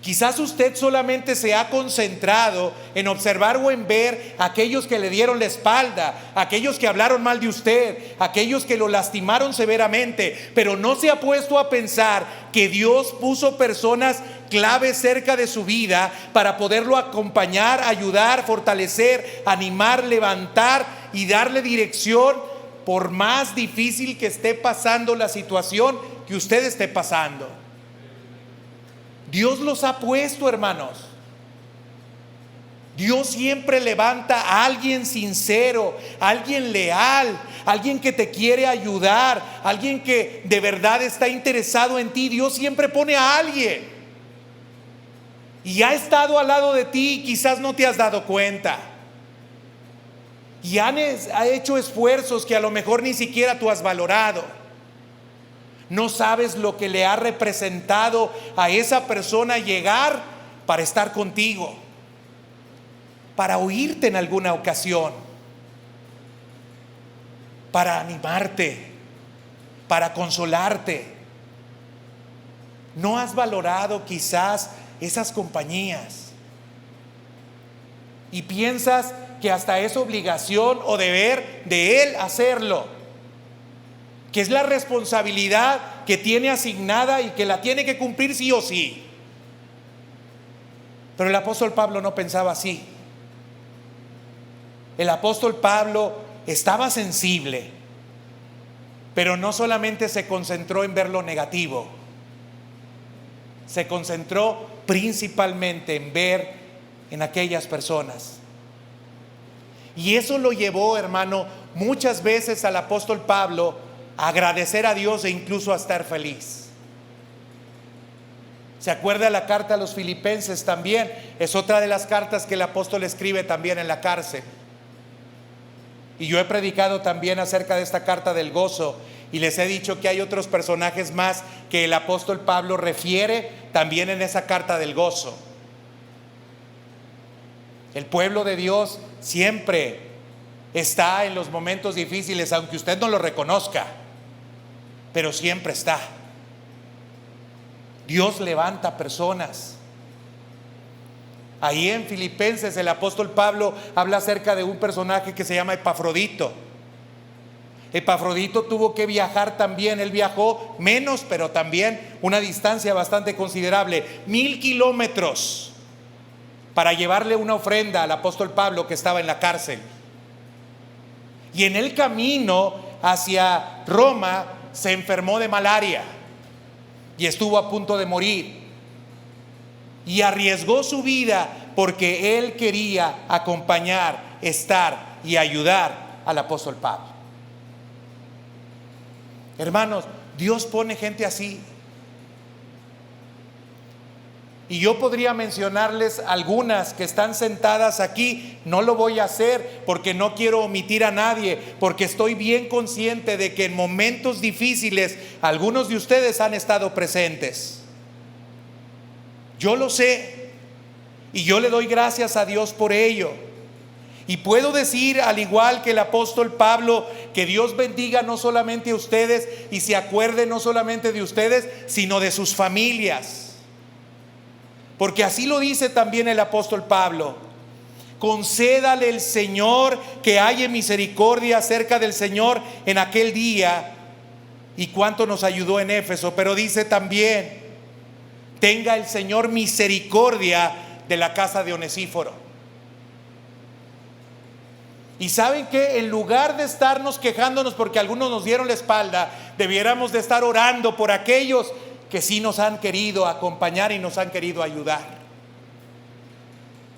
Quizás usted solamente se ha concentrado en observar o en ver a aquellos que le dieron la espalda, aquellos que hablaron mal de usted, aquellos que lo lastimaron severamente, pero no se ha puesto a pensar que Dios puso personas claves cerca de su vida para poderlo acompañar, ayudar, fortalecer, animar, levantar y darle dirección, por más difícil que esté pasando la situación que usted esté pasando. Dios los ha puesto, hermanos. Dios siempre levanta a alguien sincero, a alguien leal, a alguien que te quiere ayudar, a alguien que de verdad está interesado en ti. Dios siempre pone a alguien. Y ha estado al lado de ti y quizás no te has dado cuenta. Y ha hecho esfuerzos que a lo mejor ni siquiera tú has valorado. No sabes lo que le ha representado a esa persona llegar para estar contigo, para oírte en alguna ocasión, para animarte, para consolarte. No has valorado quizás esas compañías y piensas que hasta es obligación o deber de él hacerlo. que es la responsabilidad que tiene asignada y que la tiene que cumplir sí o sí. Pero el apóstol Pablo no pensaba así. El apóstol Pablo estaba sensible, pero no solamente se concentró en ver lo negativo, se concentró principalmente en ver en aquellas personas. Y eso lo llevó, hermano, muchas veces al apóstol Pablo a agradecer a Dios e incluso a estar feliz. ¿Se acuerda la carta a los Filipenses también? Es otra de las cartas que el apóstol escribe también en la cárcel. Y yo he predicado también acerca de esta carta del gozo, y les he dicho que hay otros personajes más que el apóstol Pablo refiere también en esa carta del gozo. El pueblo de Dios siempre está en los momentos difíciles, aunque usted no lo reconozca, pero siempre está. Dios levanta personas. Ahí en Filipenses el apóstol Pablo habla acerca de un personaje que se llama Epafrodito. Epafrodito tuvo que viajar también. Él viajó menos, pero también una distancia bastante considerable, 1000 kilómetros, para llevarle una ofrenda al apóstol Pablo, que estaba en la cárcel. Y en el camino hacia Roma se enfermó de malaria y estuvo a punto de morir, y arriesgó su vida porque él quería acompañar, estar y ayudar al apóstol Pablo. Hermanos, Dios pone gente así. Y yo podría mencionarles algunas que están sentadas aquí. No lo voy a hacer porque no quiero omitir a nadie, porque estoy bien consciente de que en momentos difíciles algunos de ustedes han estado presentes. Yo lo sé, y yo le doy gracias a Dios por ello. Y puedo decir, al igual que el apóstol Pablo, que Dios bendiga no solamente a ustedes y se acuerde no solamente de ustedes, sino de sus familias. Porque así lo dice también el apóstol Pablo: concédale el Señor que haya misericordia acerca del Señor en aquel día. Y cuánto nos ayudó en Éfeso. Pero dice también: tenga el Señor misericordia de la casa de Onesíforo. Y saben que en lugar de estarnos quejándonos porque algunos nos dieron la espalda, debiéramos de estar orando por aquellos que sí nos han querido acompañar y nos han querido ayudar.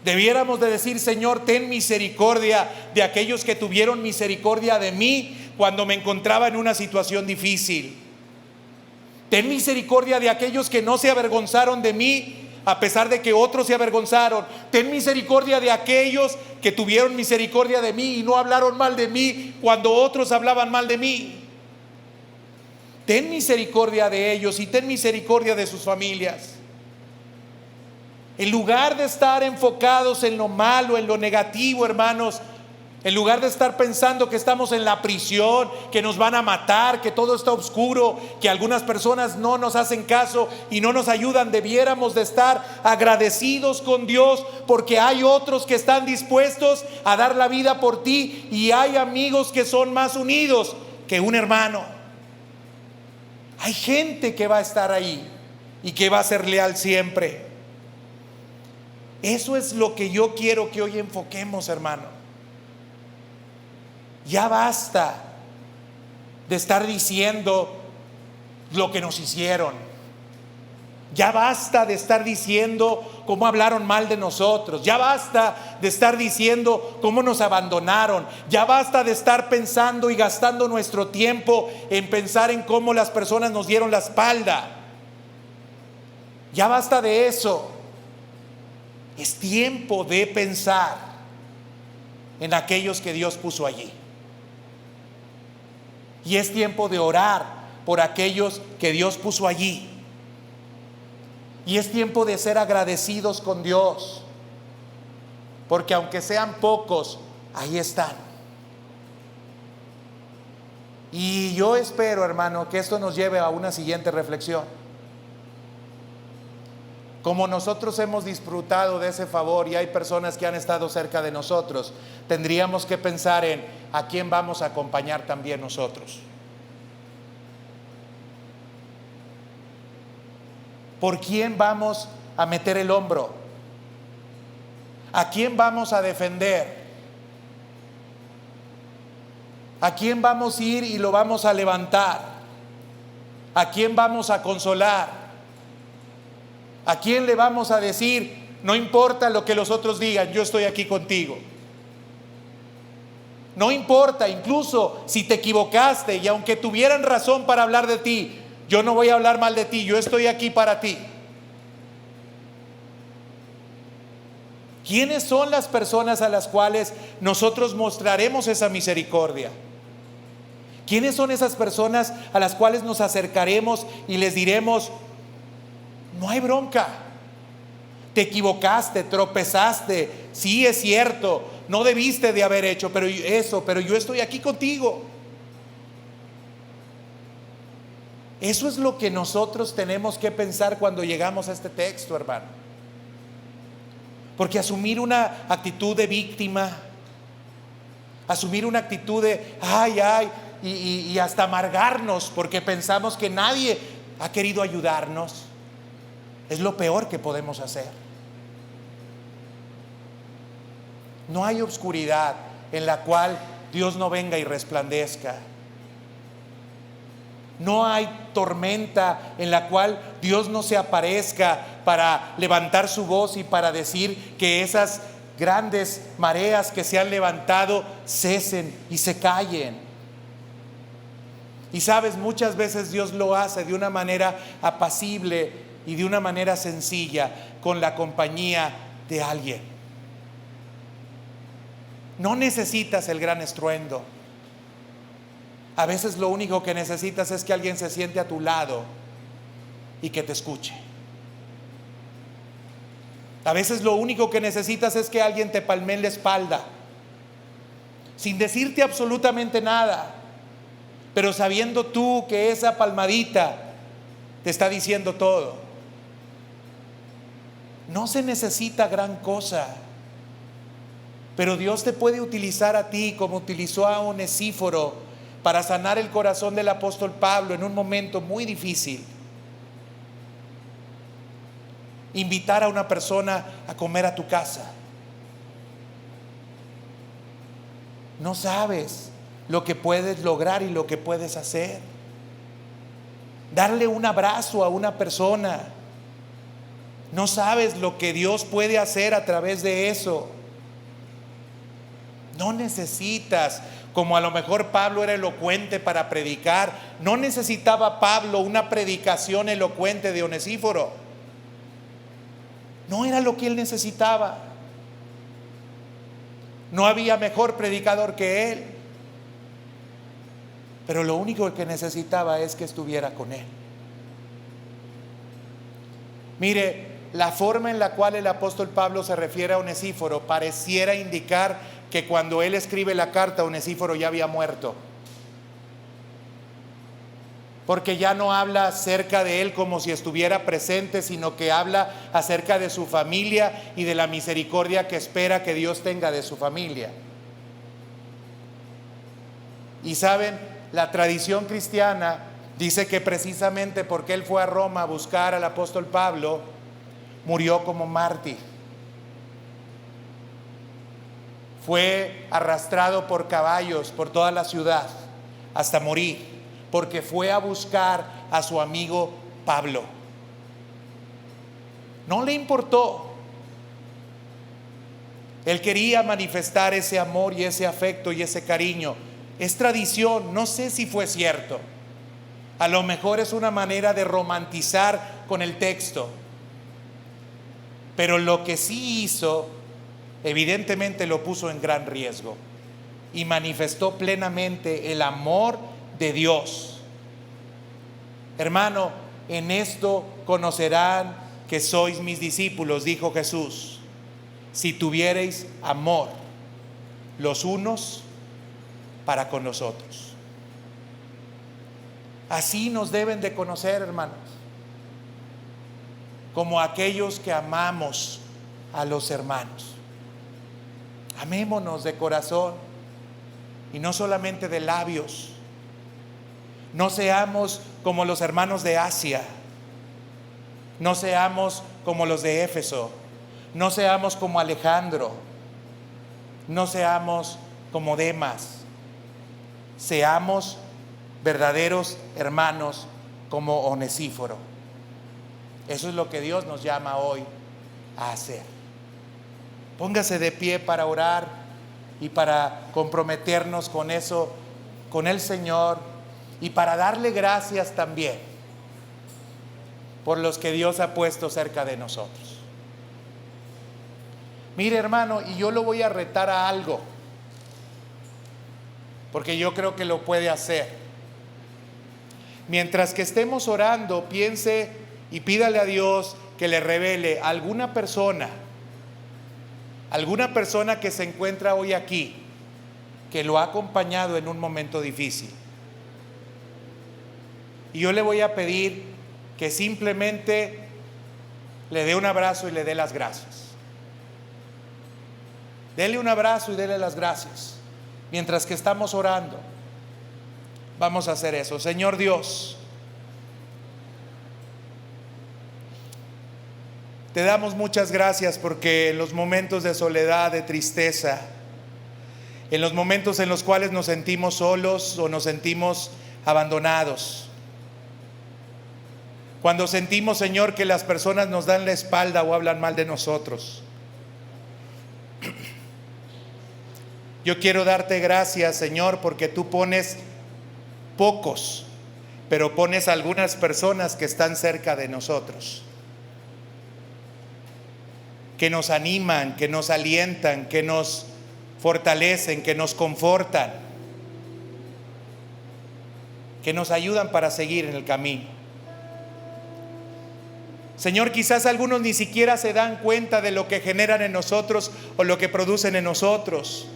Debiéramos de decir: Señor, ten misericordia de aquellos que tuvieron misericordia de mí cuando me encontraba en una situación difícil. Ten misericordia de aquellos que no se avergonzaron de mí a pesar de que otros se avergonzaron. Ten misericordia de aquellos que tuvieron misericordia de mí y no hablaron mal de mí cuando otros hablaban mal de mí. Ten misericordia de ellos y ten misericordia de sus familias. En lugar de estar enfocados en lo malo, en lo negativo, hermanos, en lugar de estar pensando que estamos en la prisión, que nos van a matar, que todo está oscuro, que algunas personas no nos hacen caso y no nos ayudan, debiéramos de estar agradecidos con Dios porque hay otros que están dispuestos a dar la vida por ti, y hay amigos que son más unidos que un hermano. Hay gente que va a estar ahí y que va a ser leal siempre. Eso es lo que yo quiero que hoy enfoquemos, hermano. Ya basta de estar diciendo lo que nos hicieron. Ya basta de estar diciendo cómo hablaron mal de nosotros. Ya basta de estar diciendo cómo nos abandonaron. Ya basta de estar pensando y gastando nuestro tiempo en pensar en cómo las personas nos dieron la espalda. Ya basta de eso. Es tiempo de pensar en aquellos que Dios puso allí. Y es tiempo de orar por aquellos que Dios puso allí. Y es tiempo de ser agradecidos con Dios, porque aunque sean pocos, ahí están. Y yo espero, hermano, que esto nos lleve a una siguiente reflexión. Como nosotros hemos disfrutado de ese favor y hay personas que han estado cerca de nosotros, tendríamos que pensar en a quién vamos a acompañar también nosotros. ¿por quién vamos a meter el hombro? ¿A quién vamos a defender? ¿A quién vamos a ir y lo vamos a levantar? ¿A quién vamos a consolar? ¿A quién le vamos a decir, no importa lo que los otros digan, yo estoy aquí contigo? No importa, incluso si te equivocaste y aunque tuvieran razón para hablar de ti, yo no voy a hablar mal de ti, yo estoy aquí para ti. ¿Quiénes son las personas a las cuales nosotros mostraremos esa misericordia? ¿Quiénes son esas personas a las cuales nos acercaremos y les diremos, no hay bronca, te equivocaste, tropezaste, sí es cierto, no debiste de haber hecho pero yo estoy aquí contigo? Eso es lo que nosotros tenemos que pensar cuando llegamos a este texto, hermano. Porque asumir una actitud de víctima, asumir una actitud de y hasta amargarnos porque pensamos que nadie ha querido ayudarnos, es lo peor que podemos hacer. No hay oscuridad en la cual Dios no venga y resplandezca. No hay tormenta en la cual Dios no se aparezca para levantar su voz y para decir que esas grandes mareas que se han levantado cesen y se callen. Y sabes, muchas veces Dios lo hace de una manera apacible y de una manera sencilla, con la compañía de alguien. No necesitas el gran estruendo. A veces lo único que necesitas es que alguien se siente a tu lado y que te escuche. A veces lo único que necesitas es que alguien te palmee en la espalda, sin decirte absolutamente nada, pero sabiendo tú que esa palmadita te está diciendo todo. No se necesita gran cosa, pero Dios te puede utilizar a ti como utilizó a Onesíforo para sanar el corazón del apóstol Pablo en un momento muy difícil. Invitar a una persona a comer a tu casa. No sabes lo que puedes lograr y lo que puedes hacer. Darle un abrazo a una persona. No sabes lo que Dios puede hacer a través de eso. No necesitas, como a lo mejor Pablo era elocuente para predicar, no necesitaba Pablo una predicación elocuente de Onesíforo. No era lo que él necesitaba. No había mejor predicador que él. Pero lo único que necesitaba es que estuviera con él. Mire, la forma en la cual el apóstol Pablo se refiere a Onesíforo pareciera indicar que cuando él escribe la carta, Onesíforo ya había muerto. Porque ya no habla acerca de él como si estuviera presente, sino que habla acerca de su familia y de la misericordia que espera que Dios tenga de su familia. Y saben, la tradición cristiana dice que precisamente porque él fue a Roma a buscar al apóstol Pablo, murió como mártir. Fue arrastrado por caballos por toda la ciudad hasta morir, porque fue a buscar a su amigo Pablo. No le importó. Él quería manifestar ese amor y ese afecto y ese cariño. Es tradición, no sé si fue cierto. A lo mejor es una manera de romantizar con el texto. Pero lo que sí hizo, evidentemente lo puso en gran riesgo y manifestó plenamente el amor de Dios. Hermano, en esto conocerán que sois mis discípulos, dijo Jesús, si tuviereis amor los unos para con los otros. Así nos deben de conocer, hermanos, como aquellos que amamos a los hermanos. Amémonos de corazón y no solamente de labios. No seamos como los hermanos de Asia. No seamos como los de Éfeso, no seamos como Alejandro, no seamos como Demas, seamos verdaderos hermanos como Onesíforo. Eso es lo que Dios nos llama hoy a hacer. Póngase de pie para orar y para comprometernos con eso, con el Señor, y para darle gracias también por los que Dios ha puesto cerca de nosotros. Mire, hermano, y yo lo voy a retar a algo, porque yo creo que lo puede hacer. Mientras que estemos orando, piense y pídale a Dios que le revele a alguna persona que se encuentra hoy aquí, que lo ha acompañado en un momento difícil. Y yo le voy a pedir que simplemente le dé un abrazo y le dé las gracias. Dele un abrazo y dele las gracias. Mientras que estamos orando, vamos a hacer eso. Señor Dios, te damos muchas gracias porque en los momentos de soledad, de tristeza, en los momentos en los cuales nos sentimos solos o nos sentimos abandonados, cuando sentimos, Señor, que las personas nos dan la espalda o hablan mal de nosotros, yo quiero darte gracias, Señor, porque tú pones pocos, pero pones algunas personas que están cerca de nosotros, que nos animan, que nos alientan, que nos fortalecen, que nos confortan, que nos ayudan para seguir en el camino. Señor, quizás algunos ni siquiera se dan cuenta de lo que generan en nosotros o lo que producen en nosotros.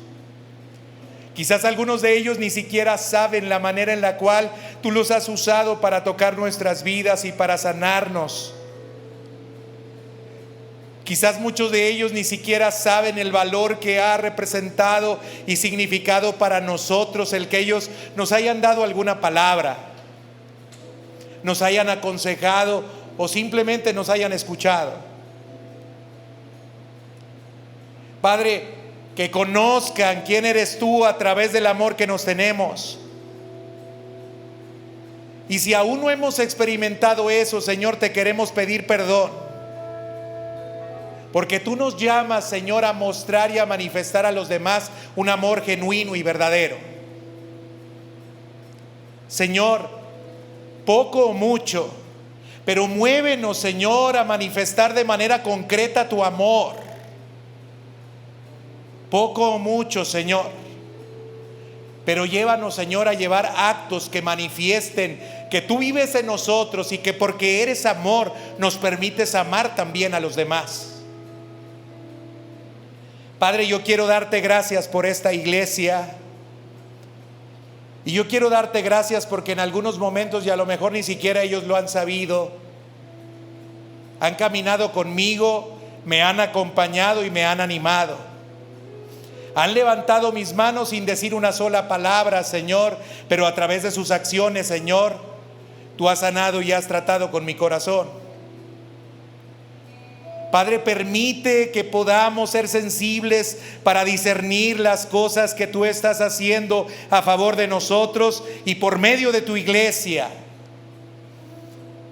Quizás algunos de ellos ni siquiera saben la manera en la cual tú los has usado para tocar nuestras vidas y para sanarnos. Quizás muchos de ellos ni siquiera saben el valor que ha representado y significado para nosotros el que ellos nos hayan dado alguna palabra, nos hayan aconsejado o simplemente nos hayan escuchado. Padre, que conozcan quién eres tú a través del amor que nos tenemos. Y si aún no hemos experimentado eso, Señor, te queremos pedir perdón. Porque tú nos llamas, Señor, a mostrar y a manifestar a los demás un amor genuino y verdadero. Señor, poco o mucho, pero muévenos, Señor, a manifestar de manera concreta tu amor. Poco o mucho, Señor, pero llévanos, Señor, a llevar actos que manifiesten que tú vives en nosotros y que porque eres amor nos permites amar también a los demás. Padre, yo quiero darte gracias por esta iglesia. Y yo quiero darte gracias porque en algunos momentos, y a lo mejor ni siquiera ellos lo han sabido, han caminado conmigo, me han acompañado y me han animado. Han levantado mis manos sin decir una sola palabra, Señor, pero a través de sus acciones, Señor, tú has sanado y has tratado con mi corazón. Padre, permite que podamos ser sensibles para discernir las cosas que tú estás haciendo a favor de nosotros y por medio de tu iglesia,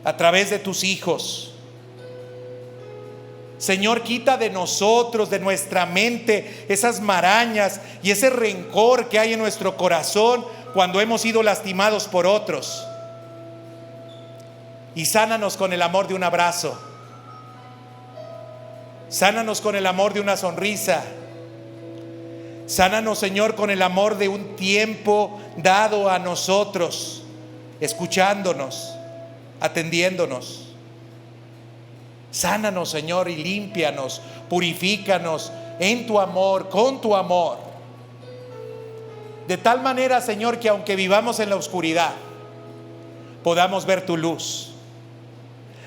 a través de tus hijos. Señor, quita de nosotros, de nuestra mente, esas marañas y ese rencor que hay en nuestro corazón cuando hemos sido lastimados por otros. Y sánanos con el amor de un abrazo. Sánanos con el amor de una sonrisa. Sánanos, Señor, con el amor de un tiempo dado a nosotros, escuchándonos, atendiéndonos. Sánanos, Señor, y límpianos, purifícanos en tu amor, con tu amor. De tal manera, Señor, que aunque vivamos en la oscuridad, podamos ver tu luz.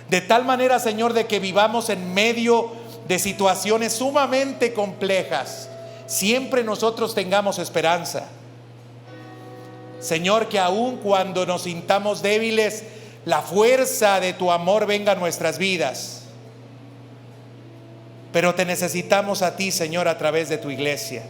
De tal manera, Señor, de que vivamos en medio de situaciones sumamente complejas, siempre nosotros tengamos esperanza. Señor, que aun cuando nos sintamos débiles, la fuerza de tu amor venga a nuestras vidas. Pero te necesitamos a ti, Señor, a través de tu iglesia.